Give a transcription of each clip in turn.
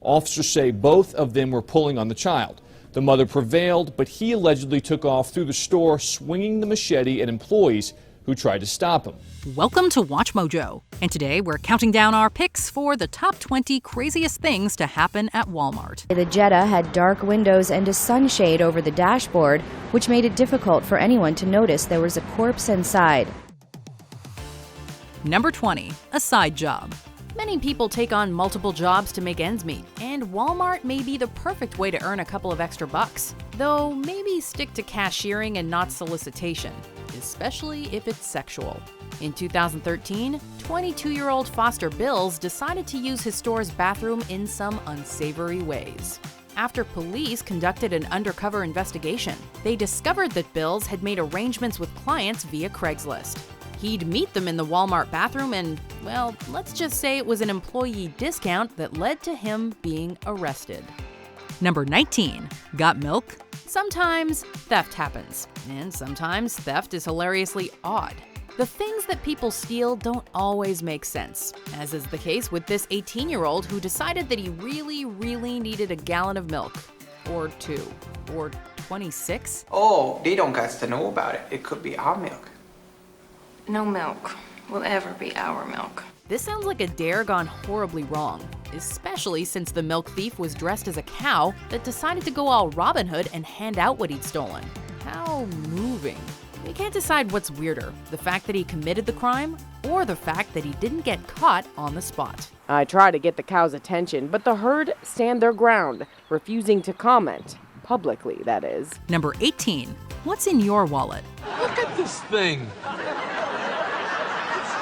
Officers say both of them were pulling on the child. The mother prevailed, but he allegedly took off through the store, swinging the machete at employees who tried to stop him. Welcome to Watch Mojo, and today we're counting down our picks for the top 20 craziest things to happen at Walmart. The Jetta had dark windows and a sunshade over the dashboard, which made it difficult for anyone to notice there was a corpse inside. Number 20, a side job. Many people take on multiple jobs to make ends meet, and Walmart may be the perfect way to earn a couple of extra bucks. Though maybe stick to cashiering and not solicitation, especially if it's sexual. In 2013, 22-year-old Foster Bills decided to use his store's bathroom in some unsavory ways. After police conducted an undercover investigation, they discovered that Bills had made arrangements with clients via Craigslist. He'd meet them in the Walmart bathroom and, well, let's just say it was an employee discount that led to him being arrested. Number 19, got milk? Sometimes theft happens, and sometimes theft is hilariously odd. The things that people steal don't always make sense, as is the case with this 18-year-old who decided that he really needed a gallon of milk. Or 2. Or 26. Oh, they don't got to know about it. It could be our milk. No milk will ever be our milk. This sounds like a dare gone horribly wrong, especially since the milk thief was dressed as a cow that decided to go all Robin Hood and hand out what he'd stolen. How moving. We can't decide what's weirder, the fact that he committed the crime or the fact that he didn't get caught on the spot. I try to get the cow's attention, but the herd stand their ground, refusing to comment. Publicly, that is. Number 18, what's in your wallet? Look at this thing.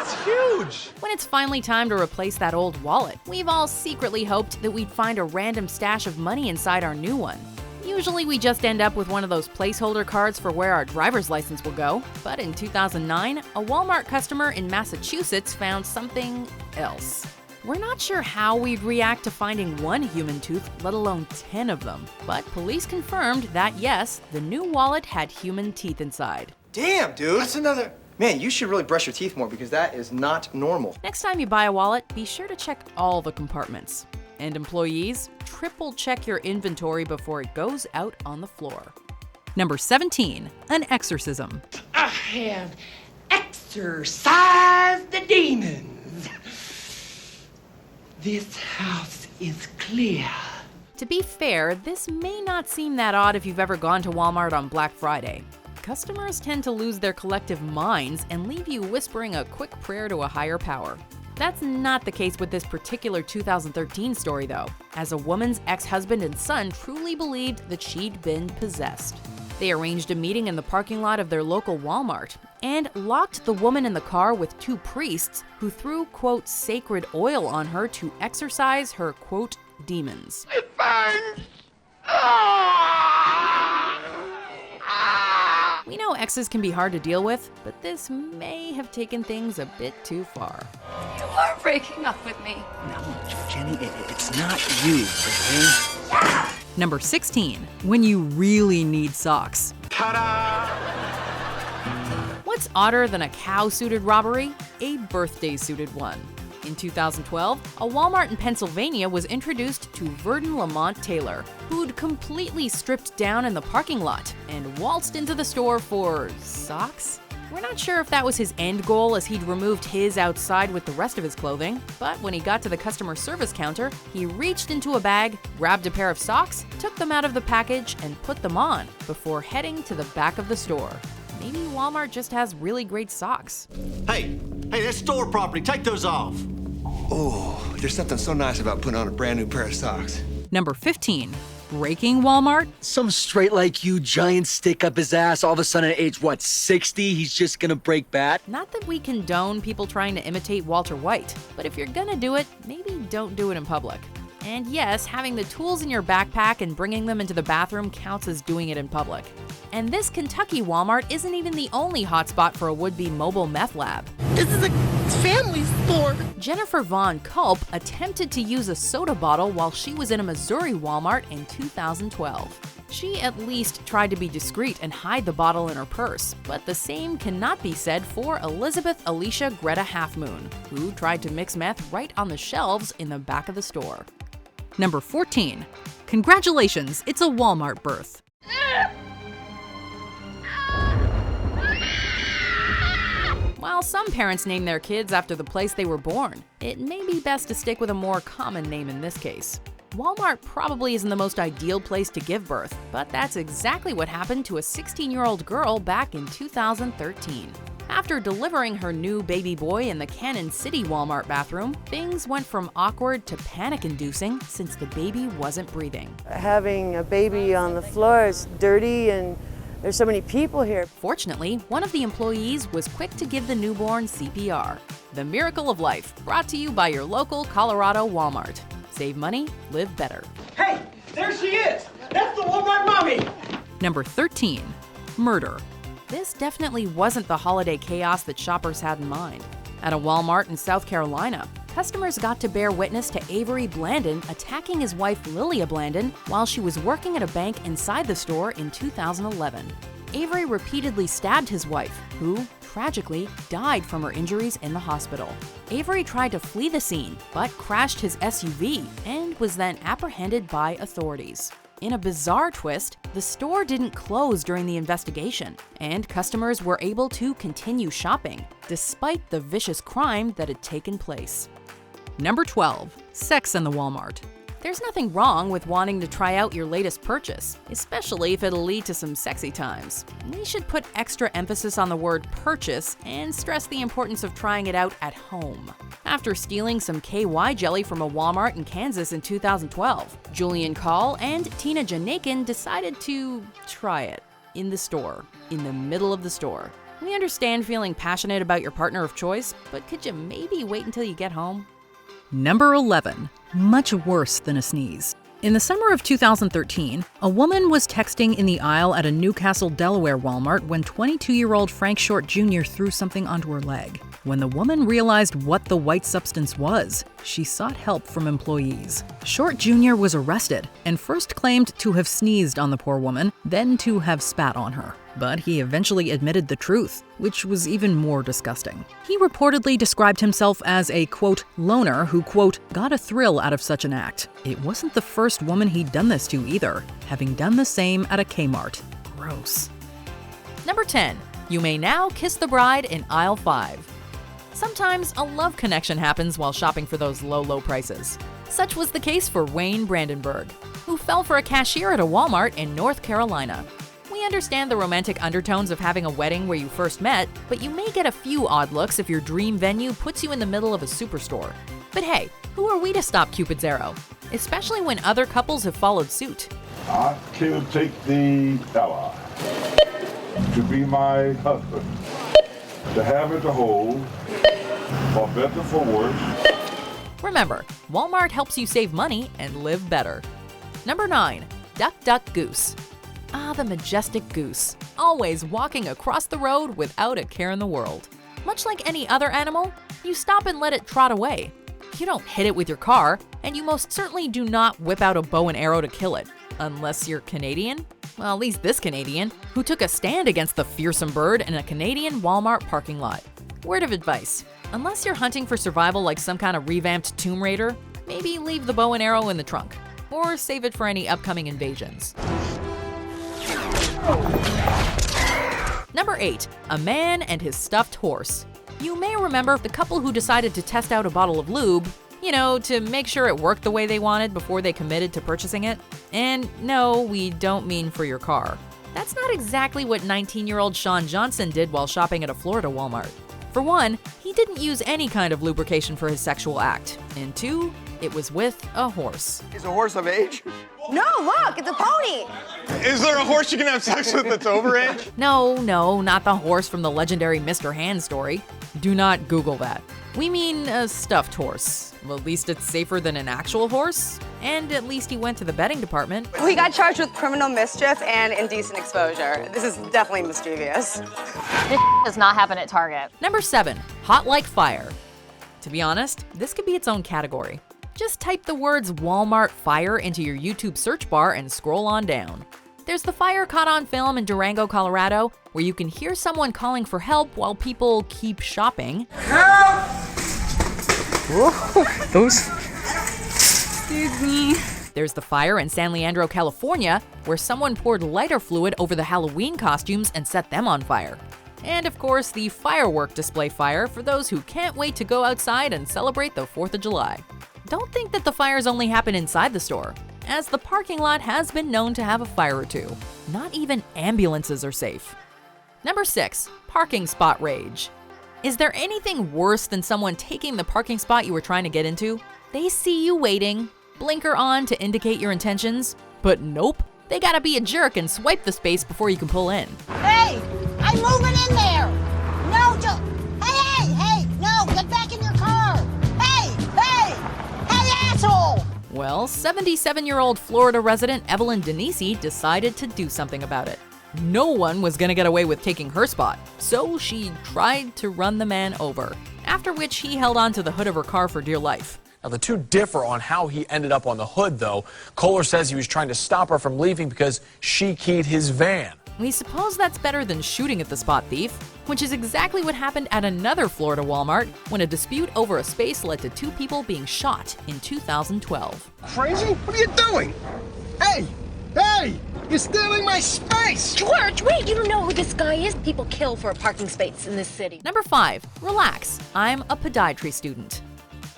It's huge. When it's finally time to replace that old wallet, we've all secretly hoped that we'd find a random stash of money inside our new one. Usually we just end up with one of those placeholder cards for where our driver's license will go. But in 2009, a Walmart customer in Massachusetts found something else. We're not sure how we'd react to finding one human tooth, let alone 10 of them. But police confirmed that yes, the new wallet had human teeth inside. Damn, dude. That's another... Man, you should really brush your teeth more because that is not normal. Next time you buy a wallet, be sure to check all the compartments. And employees, triple check your inventory before it goes out on the floor. Number 17, an exorcism. I have exorcised the demons. This house is clear. To be fair, this may not seem that odd if you've ever gone to Walmart on Black Friday. Customers tend to lose their collective minds and leave you whispering a quick prayer to a higher power. That's not the case with this particular 2013 story, though, as a woman's ex-husband and son truly believed that she'd been possessed. They arranged a meeting in the parking lot of their local Walmart and locked the woman in the car with 2 priests who threw, quote, sacred oil on her to exorcise her, quote, demons. It burns. We know exes can be hard to deal with, but this may have taken things a bit too far. You are breaking up with me. No, Jenny, it's not you, okay? Number 16, when you really need socks. Ta-da! What's odder than a cow-suited robbery? A birthday-suited one. In 2012, a Walmart in Pennsylvania was introduced to Verdon Lamont Taylor, who'd completely stripped down in the parking lot and waltzed into the store for socks? We're not sure if that was his end goal, as he'd removed his outside with the rest of his clothing, but when he got to the customer service counter, he reached into a bag, grabbed a pair of socks, took them out of the package, and put them on before heading to the back of the store. Maybe Walmart just has really great socks. Hey, that's store property. Take those off. Oh, there's something so nice about putting on a brand new pair of socks. Number 15, breaking Walmart. Some straight like you giant stick up his ass, all of a sudden at age, 60, he's just gonna break bat? Not that we condone people trying to imitate Walter White, but if you're gonna do it, maybe don't do it in public. And yes, having the tools in your backpack and bringing them into the bathroom counts as doing it in public. And this Kentucky Walmart isn't even the only hotspot for a would-be mobile meth lab. This is a family store. Jennifer Von Culp attempted to use a soda bottle while she was in a Missouri Walmart in 2012. She at least tried to be discreet and hide the bottle in her purse, but the same cannot be said for Elizabeth Alicia Greta Halfmoon, who tried to mix meth right on the shelves in the back of the store. Number 14. Congratulations, it's a Walmart birth. While some parents name their kids after the place they were born, it may be best to stick with a more common name in this case. Walmart probably isn't the most ideal place to give birth, but that's exactly what happened to a 16-year-old girl back in 2013. After delivering her new baby boy in the Cannon City Walmart bathroom, things went from awkward to panic-inducing since the baby wasn't breathing. Having a baby on the floor is dirty and there's so many people here. Fortunately, one of the employees was quick to give the newborn CPR. The miracle of life, brought to you by your local Colorado Walmart. Save money, live better. Hey, there she is. That's the Walmart mommy. Number 13. Murder. This definitely wasn't the holiday chaos that shoppers had in mind. At a Walmart in South Carolina, customers got to bear witness to Avery Blandon attacking his wife Lilia Blandon while she was working at a bank inside the store in 2011. Avery repeatedly stabbed his wife, who, tragically, died from her injuries in the hospital. Avery tried to flee the scene, but crashed his SUV and was then apprehended by authorities. In a bizarre twist, the store didn't close during the investigation, and customers were able to continue shopping, despite the vicious crime that had taken place. Number 12. Sex in the Walmart. There's nothing wrong with wanting to try out your latest purchase, especially if it'll lead to some sexy times. We should put extra emphasis on the word purchase and stress the importance of trying it out at home. After stealing some KY jelly from a Walmart in Kansas in 2012, Julian Call and Tina Janakin decided to try it in the store, in the middle of the store. We understand feeling passionate about your partner of choice, but could you maybe wait until you get home? Number 11. Much worse than a sneeze. In the summer of 2013, a woman was texting in the aisle at a Newcastle, Delaware Walmart when 22-year-old Frank Short Jr. threw something onto her leg. When the woman realized what the white substance was, she sought help from employees. Short Jr. was arrested and first claimed to have sneezed on the poor woman, then to have spat on her. But he eventually admitted the truth, which was even more disgusting. He reportedly described himself as a, quote, loner who, quote, got a thrill out of such an act. It wasn't the first woman he'd done this to either, having done the same at a Kmart. Gross. Number 10. You may now kiss the bride in aisle 5. Sometimes a love connection happens while shopping for those low prices. Such was the case for Wayne Brandenburg, who fell for a cashier at a Walmart in North Carolina. We understand the romantic undertones of having a wedding where you first met, but you may get a few odd looks if your dream venue puts you in the middle of a superstore. But hey, who are we to stop Cupid's arrow? Especially when other couples have followed suit. I can take the ally to be my husband, to have it to hold, for better for worse. Remember, Walmart helps you save money and live better. Number 9. Duck, Duck, Goose. Ah, the majestic Goose, always walking across the road without a care in the world. Much like any other animal, you stop and let it trot away. You don't hit it with your car, and you most certainly do not whip out a bow and arrow to kill it. Unless you're Canadian? Well, at least this Canadian, who took a stand against the fearsome bird in a Canadian Walmart parking lot. Word of advice, unless you're hunting for survival like some kind of revamped Tomb Raider, maybe leave the bow and arrow in the trunk, or save it for any upcoming invasions. Number 8. A man and his stuffed horse. You may remember the couple who decided to test out a bottle of lube, to make sure it worked the way they wanted before they committed to purchasing it. And no, we don't mean for your car. That's not exactly what 19-year-old Sean Johnson did while shopping at a Florida Walmart. For one, he didn't use any kind of lubrication for his sexual act. And 2, it was with a horse. Is a horse of age? No, look, it's a pony. Is there a horse you can have sex with that's overage? No, not the horse from the legendary Mr. Hand story. Do not Google that. We mean a stuffed horse. Well, at least it's safer than an actual horse. And at least he went to the betting department. We got charged with criminal mischief and indecent exposure. This is definitely mischievous. This does not happen at Target. Number 7, hot like fire. To be honest, this could be its own category. Just type the words Walmart fire into your YouTube search bar and scroll on down. There's the fire caught on film in Durango, Colorado, where you can hear someone calling for help while people keep shopping. Help! Whoa, those Excuse me. There's the fire in San Leandro, California, where someone poured lighter fluid over the Halloween costumes and set them on fire. And of course, the firework display fire for those who can't wait to go outside and celebrate the 4th of July. Don't think that the fires only happen inside the store, as the parking lot has been known to have a fire or two. Not even ambulances are safe. Number 6, parking spot rage. Is there anything worse than someone taking the parking spot you were trying to get into? They see you waiting, blinker on to indicate your intentions, but nope, they gotta be a jerk and swipe the space before you can pull in. Hey, I'm moving in there. No, hey, no, get back in your car. Hey, asshole. Well, 77-year-old Florida resident Evelyn Denisi decided to do something about it. No one was gonna get away with taking her spot, so she tried to run the man over, after which he held onto the hood of her car for dear life. Now, the two differ on how he ended up on the hood, though. Kohler says he was trying to stop her from leaving because she keyed his van. We suppose that's better than shooting at the spot thief, which is exactly what happened at another Florida Walmart when a dispute over a space led to 2 people being shot in 2012. Crazy? What are you doing? Hey! You're stealing my space! George, wait, you don't know who this guy is? People kill for a parking space in this city. Number 5, relax. I'm a podiatry student.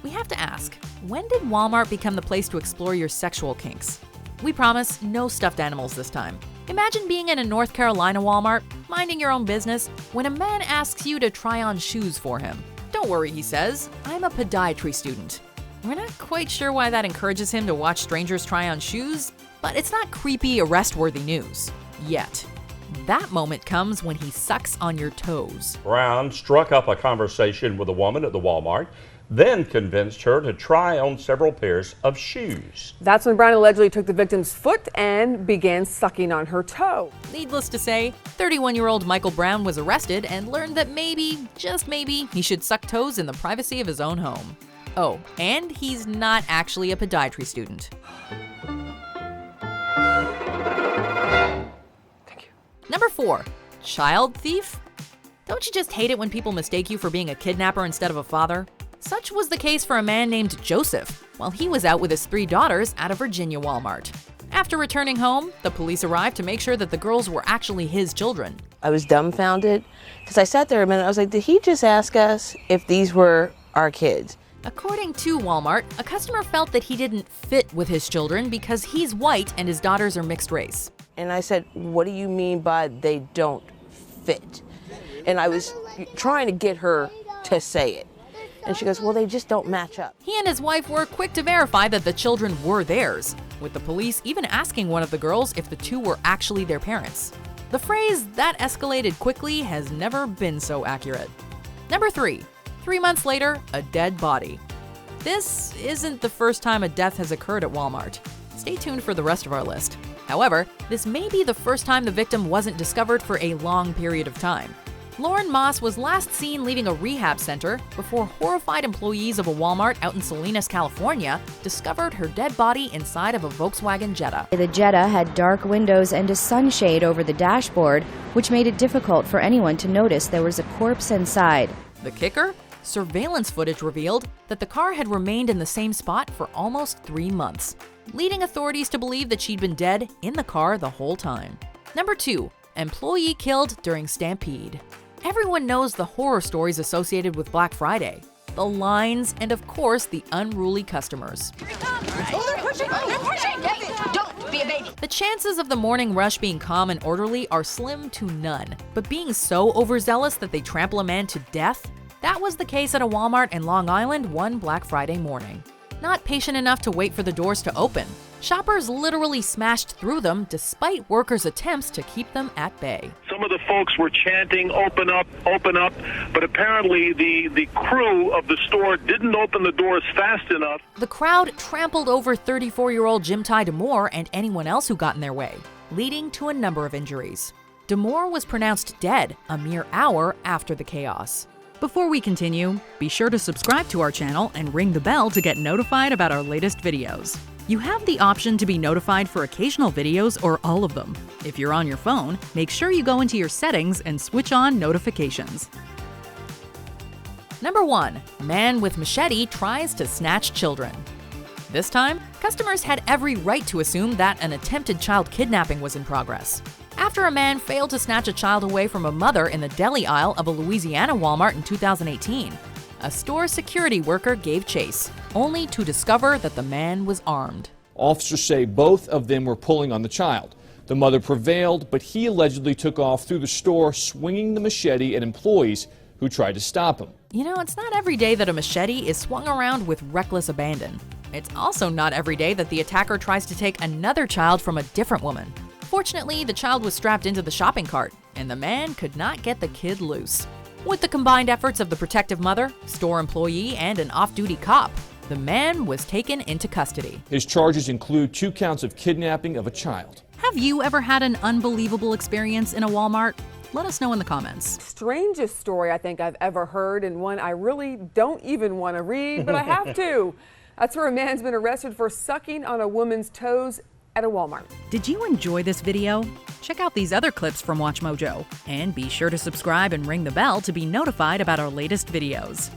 We have to ask, when did Walmart become the place to explore your sexual kinks? We promise no stuffed animals this time. Imagine being in a North Carolina Walmart, minding your own business, when a man asks you to try on shoes for him. Don't worry, he says, I'm a podiatry student. We're not quite sure why that encourages him to watch strangers try on shoes, but it's not creepy, arrest-worthy news. Yet. That moment comes when he sucks on your toes. Brown struck up a conversation with a woman at the Walmart, then convinced her to try on several pairs of shoes. That's when Brown allegedly took the victim's foot and began sucking on her toe. Needless to say, 31-year-old Michael Brown was arrested and learned that maybe, just maybe, he should suck toes in the privacy of his own home. Oh, and he's not actually a podiatry student. Thank you. Number 4, child thief? Don't you just hate it when people mistake you for being a kidnapper instead of a father? Such was the case for a man named Joseph while he was out with his 3 daughters at a Virginia Walmart. After returning home, the police arrived to make sure that the girls were actually his children. I was dumbfounded because I sat there a minute. I was like, did he just ask us if these were our kids? According to Walmart, a customer felt that he didn't fit with his children because he's white and his daughters are mixed race. And I said, what do you mean by they don't fit? And I was trying to get her to say it. And she goes, well, they just don't match up. He and his wife were quick to verify that the children were theirs, with the police even asking one of the girls if the 2 were actually their parents. The phrase, that escalated quickly, has never been so accurate. Number 3, 3 months later, a dead body. This isn't the first time a death has occurred at Walmart. Stay tuned for the rest of our list. However, this may be the first time the victim wasn't discovered for a long period of time. Lauren Moss was last seen leaving a rehab center before horrified employees of a Walmart out in Salinas, California, discovered her dead body inside of a Volkswagen Jetta. The Jetta had dark windows and a sunshade over the dashboard, which made it difficult for anyone to notice there was a corpse inside. The kicker? Surveillance footage revealed that the car had remained in the same spot for almost 3 months, leading authorities to believe that she'd been dead in the car the whole time. Number 2, employee killed during Stampede. Everyone knows the horror stories associated with Black Friday, the lines, and of course, the unruly customers. Oh, they're pushing! They're pushing! Don't be a baby! The chances of the morning rush being calm and orderly are slim to none, but being so overzealous that they trample a man to death? That was the case at a Walmart in Long Island one Black Friday morning. Not patient enough to wait for the doors to open, shoppers literally smashed through them despite workers' attempts to keep them at bay. Some of the folks were chanting, open up, but apparently the crew of the store didn't open the doors fast enough. The crowd trampled over 34-year-old Jim Ty DeMoore and anyone else who got in their way, leading to a number of injuries. DeMoore was pronounced dead a mere hour after the chaos. Before we continue, be sure to subscribe to our channel and ring the bell to get notified about our latest videos. You have the option to be notified for occasional videos or all of them. If you're on your phone, make sure you go into your settings and switch on notifications. Number 1, man with machete tries to snatch children. This time, customers had every right to assume that an attempted child kidnapping was in progress. After a man failed to snatch a child away from a mother in the deli aisle of a Louisiana Walmart in 2018, a store security worker gave chase, only to discover that the man was armed. Officers say both of them were pulling on the child. The mother prevailed, but he allegedly took off through the store, swinging the machete at employees who tried to stop him. You know, it's not every day that a machete is swung around with reckless abandon. It's also not every day that the attacker tries to take another child from a different woman. Fortunately, the child was strapped into the shopping cart, and the man could not get the kid loose. With the combined efforts of the protective mother, store employee, and an off-duty cop, the man was taken into custody. His charges include 2 counts of kidnapping of a child. Have you ever had an unbelievable experience in a Walmart? Let us know in the comments. Strangest story I think I've ever heard, and one I really don't even want to read, but I have to. That's where a man's been arrested for sucking on a woman's toes at a Walmart. Did you enjoy this video? Check out these other clips from WatchMojo, and be sure to subscribe and ring the bell to be notified about our latest videos.